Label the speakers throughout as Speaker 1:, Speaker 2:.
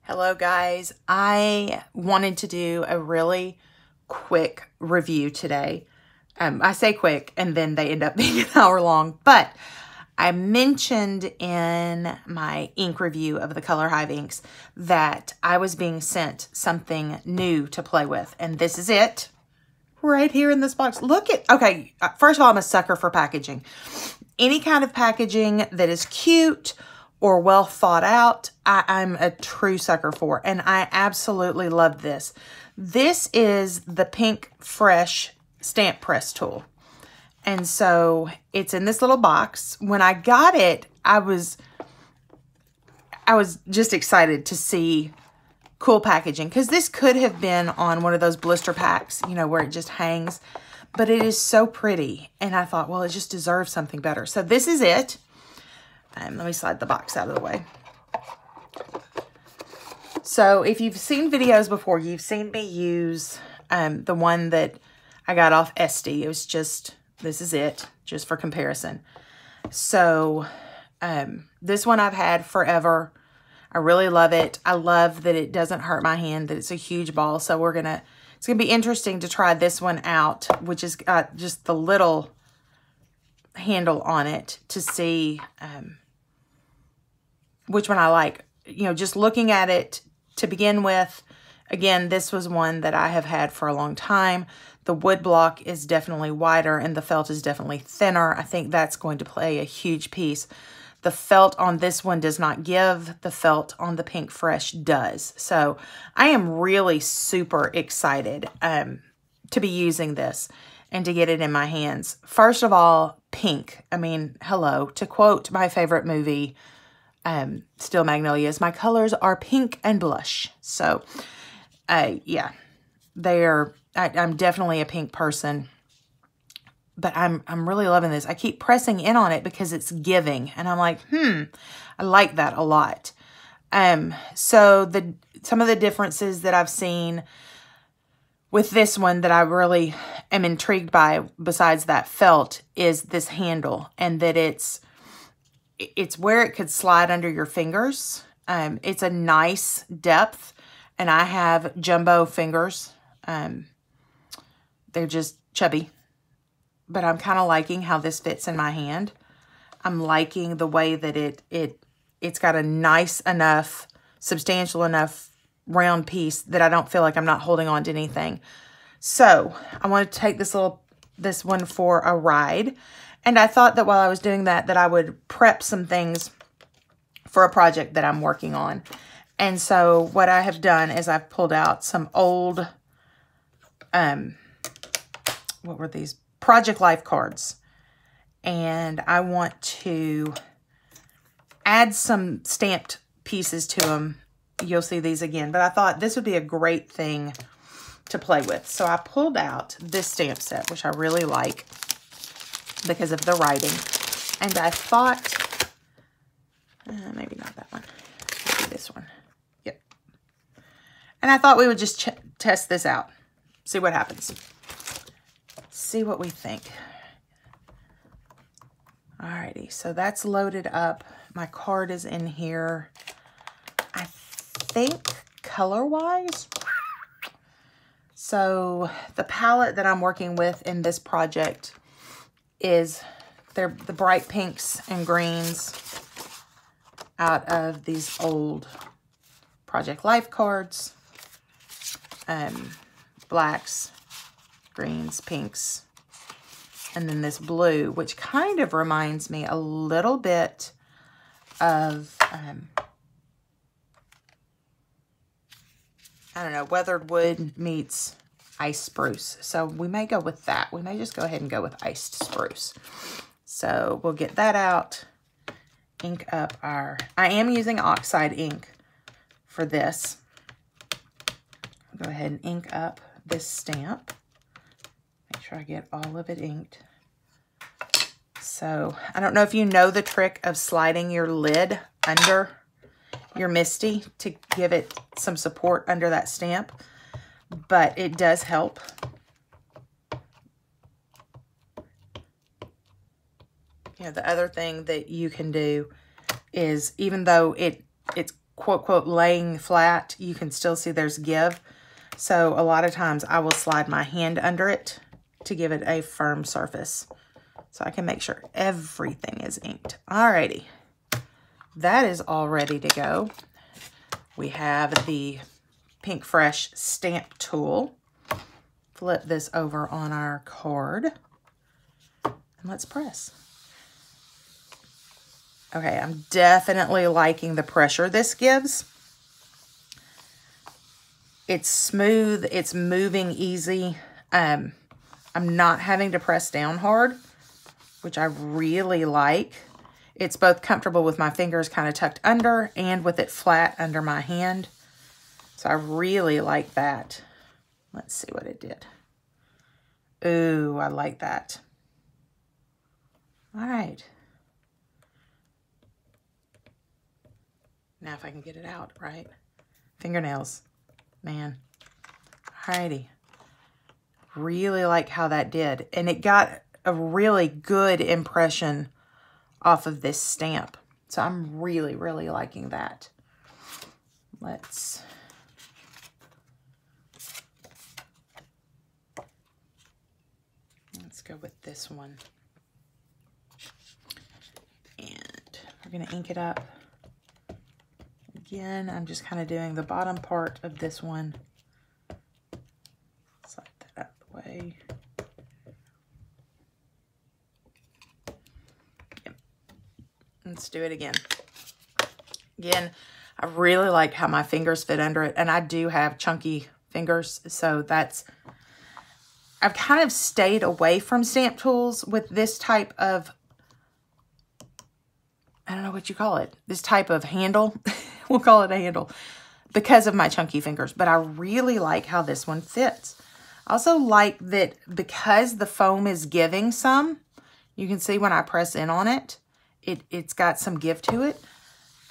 Speaker 1: Hello guys, I wanted to do a really quick review today. I say quick and then they end up being an hour long, but I mentioned in my ink review of the Color Hive inks that I was being sent something new to play with, and this is it right here in this box. Look at, okay, first of all, I'm a sucker for packaging. Any kind of packaging that is cute or well thought out, I'm a true sucker for, and I absolutely love this. This is the PinkFresh Stamp Press tool, and so it's in this little box. When I got it, I was just excited to see cool packaging, because this could have been on one of those blister packs, you know, where it just hangs, but it is so pretty, and I thought, well, it just deserves something better. So this is it. Let me slide the box out of the way. So if you've seen videos before, you've seen me use the one that I got off Etsy. It was just, this is it, just for comparison. So this one I've had forever. I really love it. I love that it doesn't hurt my hand, that it's a huge ball. So it's gonna be interesting to try this one out, which has got just the little handle on it, to see which one I like. You know, just looking at it to begin with, again, this was one that I have had for a long time. The wood block is definitely wider and the felt is definitely thinner. I think that's going to play a huge piece. The felt on this one does not give. The felt on the PinkFresh does. So I am really super excited to be using this and to get it in my hands. First of all, pink. I mean, hello. To quote my favorite movie, Steel Magnolias, my colors are pink and blush. So, yeah, I'm definitely a pink person, but I'm really loving this. I keep pressing in on it because it's giving, and I'm like, I like that a lot. So some of the differences that I've seen with this one that I really am intrigued by, besides that felt, is this handle, and that it's where it could slide under your fingers. It's a nice depth, and I have jumbo fingers. They're just chubby, but I'm kind of liking how this fits in my hand. I'm liking the way that it's got a nice enough, substantial enough round piece that I don't feel like I'm not holding on to anything. So I want to take this one for a ride. And I thought that while I was doing that I would prep some things for a project that I'm working on. And so what I have done is I've pulled out some old, what were these? Project Life cards. And I want to add some stamped pieces to them. You'll see these again. But I thought this would be a great thing to play with. So I pulled out this stamp set, which I really like because of the writing. And I thought, maybe not that one, maybe this one. Yep. And I thought we would just test this out, see what happens, see what we think. Alrighty, so that's loaded up. My card is in here. I think color-wise. So the palette that I'm working with in this project is the bright pinks and greens out of these old Project Life cards. Blacks, greens, pinks, and then this blue, which kind of reminds me a little bit of, I don't know, weathered wood meets ice spruce. So we may go with that. We may just go ahead and go with iced spruce. So we'll get that out, ink up I am using oxide ink for this. I'll go ahead and ink up this stamp. Make sure I get all of it inked. So I don't know if you know the trick of sliding your lid under your Misty to give it some support under that stamp, but it does help. You know, the other thing that you can do is, even though it's quote, quote, laying flat, you can still see there's give. So a lot of times I will slide my hand under it to give it a firm surface. So I can make sure everything is inked. Alrighty, that is all ready to go. We have the PinkFresh Stamp tool. Flip this over on our card and let's press. Okay, I'm definitely liking the pressure this gives. It's smooth, it's moving easy. I'm not having to press down hard, which I really like. It's both comfortable with my fingers kind of tucked under and with it flat under my hand. So I really like that. Let's see what it did. Ooh, I like that. All right. Now if I can get it out, right? Fingernails, man. Alrighty. Really like how that did. And it got a really good impression off of this stamp. So I'm really, really liking that. Let's go with this one. And we're going to ink it up. Again, I'm just kind of doing the bottom part of this one. Slide that out of the way. Yep. Let's do it again. Again, I really like how my fingers fit under it, and I do have chunky fingers, so that's... I've kind of stayed away from stamp tools with this type of, I don't know what you call it, this type of handle. We'll call it a handle because of my chunky fingers, but I really like how this one fits. I also like that because the foam is giving some, you can see when I press in on it, it's got some give to it.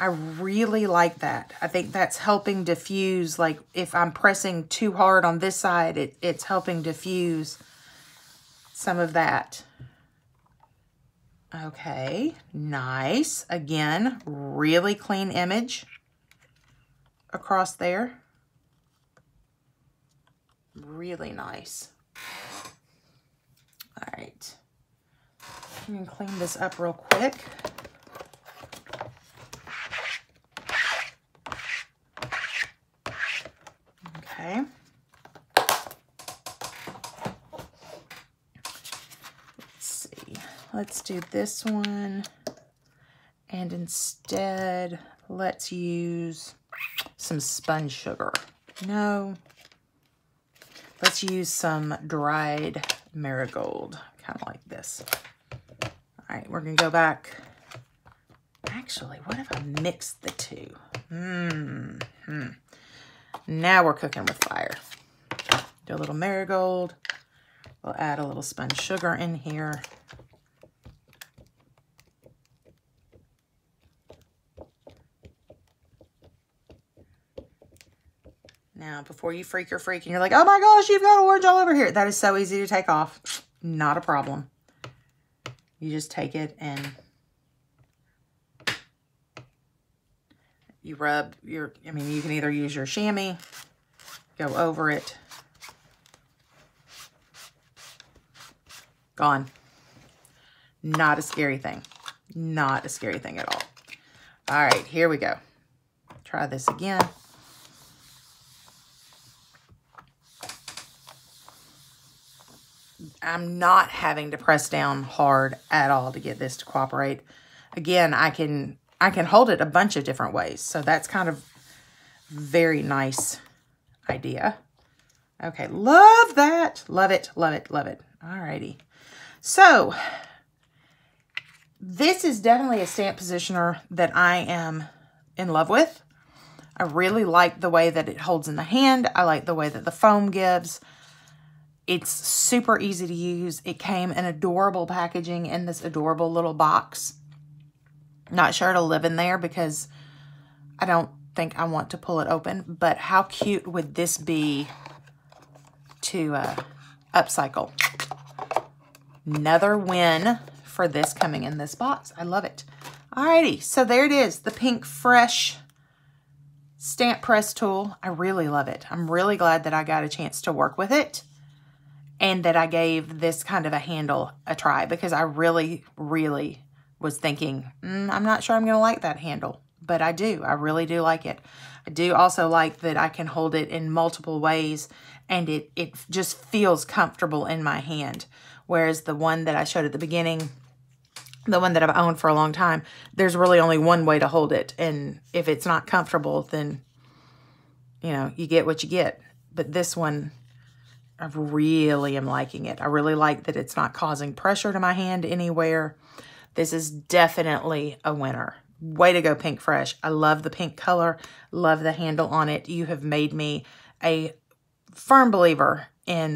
Speaker 1: I really like that. I think that's helping diffuse, like if I'm pressing too hard on this side, it's helping diffuse some of that. Okay, nice. Again, really clean image across there. Really nice. All right. I'm gonna clean this up real quick. Okay. Let's see. Let's do this one. And instead, let's use some sponge sugar. No. Let's use some dried marigold, kind of like this. All right, we're going to go back. Actually, what if I mix the two? Now we're cooking with fire. Do a little marigold. We'll add a little sponge sugar in here. Now, before you freak and you're like, oh my gosh, you've got orange all over here. That is so easy to take off. Not a problem. You just take it and you rub your, I mean, you can either use your chamois, go over it. Gone. Not a scary thing. Not a scary thing at all. All right, here we go. Try this again. I'm not having to press down hard at all to get this to cooperate. Again, I can hold it a bunch of different ways. So that's kind of very nice idea. Okay, love that. Love it, love it, love it. All righty. So this is definitely a stamp positioner that I am in love with. I really like the way that it holds in the hand. I like the way that the foam gives. It's super easy to use. It came in adorable packaging in this adorable little box. Not sure it'll live in there because I don't think I want to pull it open, but how cute would this be to upcycle? Another win for this coming in this box. I love it. Alrighty, so there it is, the PinkFresh stamp press tool. I really love it. I'm really glad that I got a chance to work with it and that I gave this kind of a handle a try, because I really, really was thinking, I'm not sure I'm going to like that handle, but I do. I really do like it. I do also like that I can hold it in multiple ways and it just feels comfortable in my hand. Whereas the one that I showed at the beginning, the one that I've owned for a long time, there's really only one way to hold it. And if it's not comfortable, then, you know, you get what you get. But this one, I really am liking it. I really like that it's not causing pressure to my hand anywhere. This is definitely a winner. Way to go, PinkFresh. I love the pink color. Love the handle on it. You have made me a firm believer in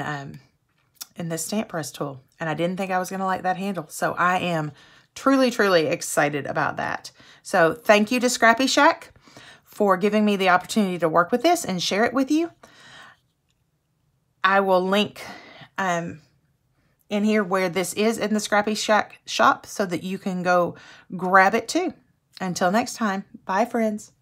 Speaker 1: this stamp press tool. And I didn't think I was going to like that handle. So I am truly, truly excited about that. So thank you to Scrappy Shak for giving me the opportunity to work with this and share it with you. I will link in here where this is in the Scrappy Shak shop so that you can go grab it too. Until next time, bye friends.